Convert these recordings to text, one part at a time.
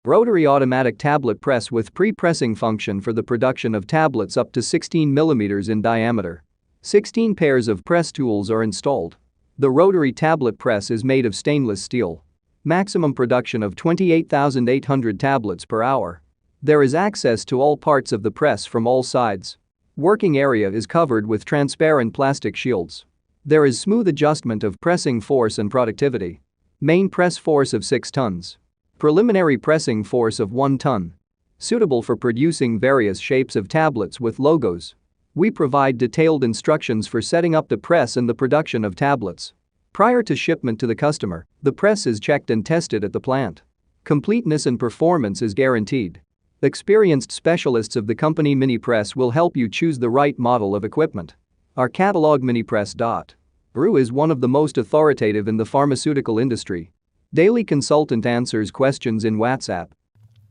Rotary automatic tablet press with pre-pressing function for the production of tablets up to 16 mm in diameter. 16 pairs of press tools are installed. The rotary tablet press is made of stainless steel. Maximum production of 28,800 tablets per hour. There is access to all parts of the press from all sides. Working area is covered with transparent plastic shields. There is smooth adjustment of pressing force and productivity. Main press force of 6 tons. Preliminary pressing force of 1 ton. Suitable for producing various shapes of tablets with logos. We provide detailed instructions for setting up the press and the production of tablets. Prior to shipment to the customer, the press is checked and tested at the plant. Completeness and performance is guaranteed. Experienced specialists of the company Minipress will help you choose the right model of equipment. Our catalog Minipress.ru is one of the most authoritative in the pharmaceutical industry. Daily consultant answers questions in WhatsApp.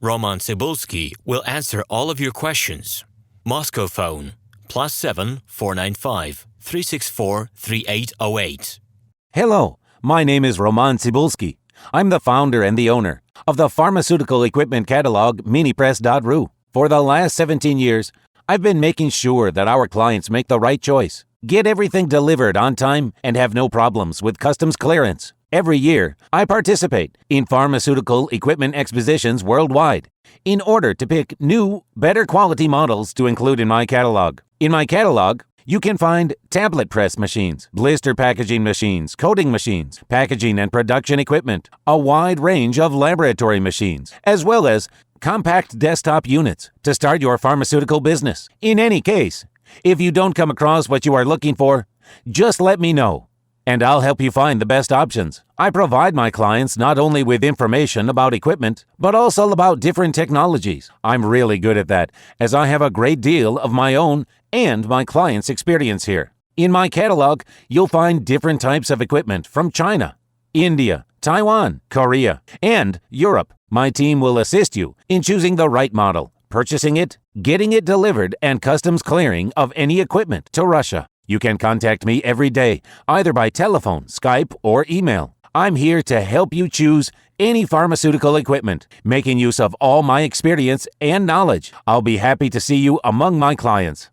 RomanTsibulsky will answer all of your questions. Moscow phone +7 495 364 3808. Hello, my name is RomanTsibulsky. I'm the founder and the owner of the pharmaceutical equipment catalog Minipress.ru. For the last 17 years, I've been making sure that our clients make the right choice, get everything delivered on time, and have no problems with customs clearance. Every year, I participate in pharmaceutical equipment expositions worldwide in order to pick new, better quality models to include in my catalog. In my catalog, you can find tablet press machines, blister packaging machines, coating machines, packaging and production equipment, a wide range of laboratory machines, as well as compact desktop units to start your pharmaceutical business. In any case, if you don't come across what you are looking for, just let me know, and I'll help you find the best options. I provide my clients not only with information about equipment, but also about different technologies. I'm really good at that, as I have a great deal of my own and my clients' experience here. In my catalog, you'll find different types of equipment from China, India, Taiwan, Korea, and Europe. My team will assist you in choosing the right model, purchasing it, getting it delivered, and customs clearing of any equipment to Russia. You can contact me every day, either by telephone, Skype, or email. I'm here to help you choose any pharmaceutical equipment, making use of all my experience and knowledge. I'll be happy to see you among my clients.